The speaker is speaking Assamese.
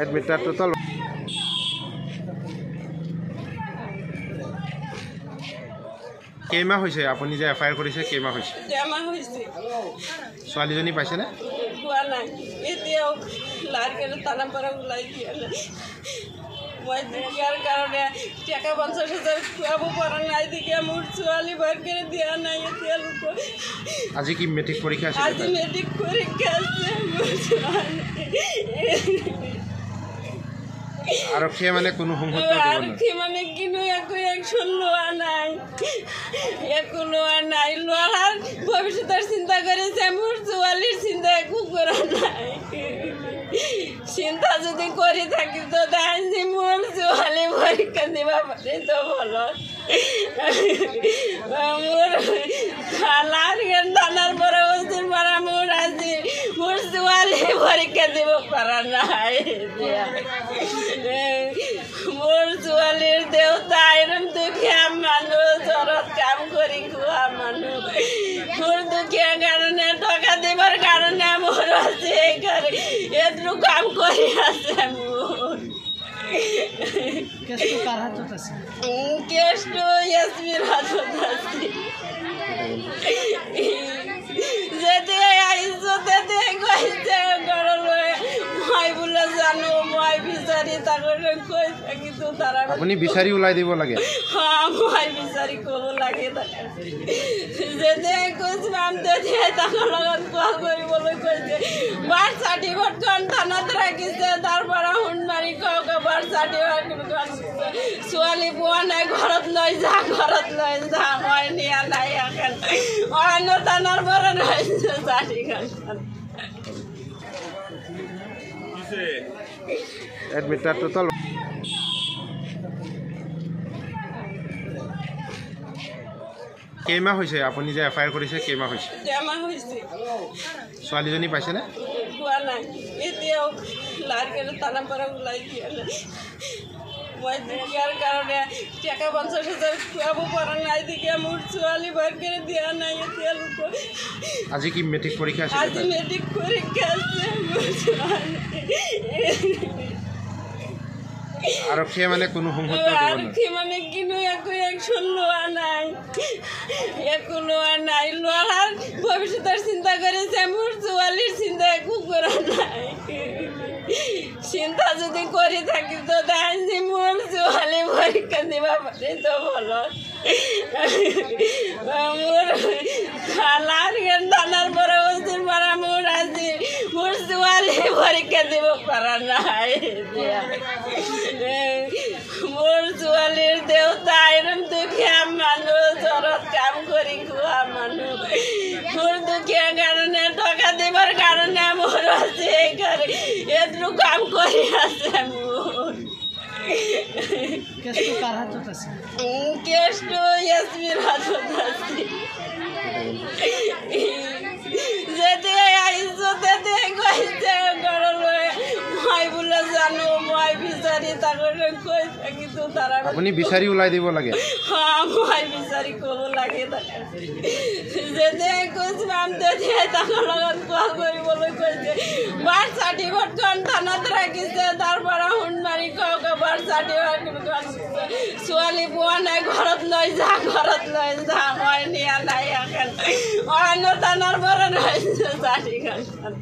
এডমিটাৰ টোটাল কেইমাহ হৈছে আপুনি যে এফআইআৰ কৰিছে কেইমাহ হৈছে দেমাহ হৈছে ছোৱালীজনী পাইছেনে পোৱা নাই এতিয়াও লাৰকেৰে তালা পৰা ওলাই দিয়া নাই মই দুখীয়াৰ কাৰণে টকা 50,000 খুৱাব পৰা নাই দেখি মোৰ ছোৱালী ভালকৈ দিয়া নাই এতিয়ালৈকে আজি কি মেট্ৰিক পৰীক্ষা আছে আজি মেট্ৰিক পৰীক্ষা আছে মোৰ ছোৱালী আৰক্ষীয়ে মানে কোনো সংহত আৰক্ষী মানে কিন্তু একো একশন লোৱা নাই একো লোৱা নাই লোৱাৰ ভৱিষ্যতৰ চিন্তা কৰিছে মোৰ ছোৱালীৰ চিন্তা একো কৰা নাই চিন্তা যদি কৰি থাকি তো আজি মোৰ ছোৱালী পৰীক্ষা দিব পাৰে তো ভাল মোৰ লাৰকেৰ দানাৰ পৰা বস্তুৰ পৰা মোৰ আজি মোৰ ছোৱালী পৰীক্ষা দিব পৰা নাই মোৰ ছোৱালীৰ দেউতা এৰম দুখীয়া মানুহ ঘৰত কাম কৰি খোৱা মানুহ মোৰ দুখীয়া কাৰণে টকা দিবৰ কাৰণে মোৰ আছে এইটো কাম কৰি আছে মোৰ কেছটো ইয়াসমিৰ হাতত আছে যেতিয়া আহিছোঁ তেতিয়া কৈছে ঘৰলৈ মই বোলে জানো মই বিচাৰি তাকলৈ কৈ থাকিতো তাৰা আপুনি বিচাৰি ওলাই দিব লাগে মই বিচাৰি ক'ব লাগে যেতিয়া কৈছোঁ তেতিয়া তাকৰ লগত কল কৰিবলৈ কৈছে বাৰ্থ চাৰ্টিফিকেটখন থানাত ৰাখিছে তাৰ পৰা সোণমাৰি কওক বাৰ্থ চাৰ্টিফিকেটখন ছোৱালী পোৱা নাই ঘৰত লৈ যা মই নিয়া নাই অন্য থানাৰ পৰা ৰৈছে চাৰ্টিফিকেটখন এডমিটাৰ টোটাল কেইমাহ হৈছে আপুনি যে এফআইআৰ কৰিছে কেইমাহ হৈছে দেমাহ হৈছে ছোৱালীজনী পাইছেনে পোৱা নাই এতিয়াও লাৰকেৰে তালা পৰা ওলাই দিয়া নাই মই দুখীয়াৰ কাৰণে টকা 50,000 খুৱাব পৰা নাই দেখি মোৰ ছোৱালী ভালকৈ দিয়া নাই এতিয়ালৈকে আজি কি মেট্ৰিক পৰীক্ষা আছে আজি মেট্ৰিক পৰীক্ষা আছে মোৰ ছোৱালী আৰক্ষীয়ে মানে কোনো সংহত আৰক্ষী মানে কিন্তু একো একশন লোৱা নাই একো লোৱা নাই লোৱাৰ ভৱিষ্যতৰ চিন্তা কৰিছে মোৰ ছোৱালীৰ চিন্তা একো কৰা নাই চিন্তা যদি কৰি থাকি তো আজি মোৰ ছোৱালী পৰীক্ষা দিব পাৰে তো ভাল মোৰ লাৰকেৰ দানাৰ পৰা বস্তুৰ পৰা মোৰ আজি মোৰ ছোৱালী পৰীক্ষা দিব পৰা নাই মোৰ ছোৱালীৰ দেউতা এৰম দুখীয়া মানুহ ঘৰত কাম কৰি খোৱা মানুহ মোৰ দুখীয়া কাৰণে টকা দিবৰ কাৰণে মোৰ আছে এইটো কাম কৰি আছে মোৰ কেছটো ইয়াসমিৰ হাতত আছে যেতিয়া আহিছোঁ তেতিয়া কৈছে ঘৰলৈ মই বোলে জানো মই বিচাৰি তাকলৈ কৈ থাকিতো তাৰা আপুনি বিচাৰি ওলাই দিব লাগে মই বিচাৰি ক'ব লাগে যেতিয়া কৈছোঁ তেতিয়া তাকৰ লগত কল কৰিবলৈ কৈছে বাৰ্থ চাৰ্টিফিকেটখন থানাত ৰাখিছে তাৰ পৰা সোণমাৰি কওক বাৰ্থ চাৰ্টিফিকেটখন ছোৱালী পোৱা নাই ঘৰত লৈ যা মই নিয়া নাই অন্য থানাৰ পৰা ৰৈছে চাৰ্টিফিকেটখন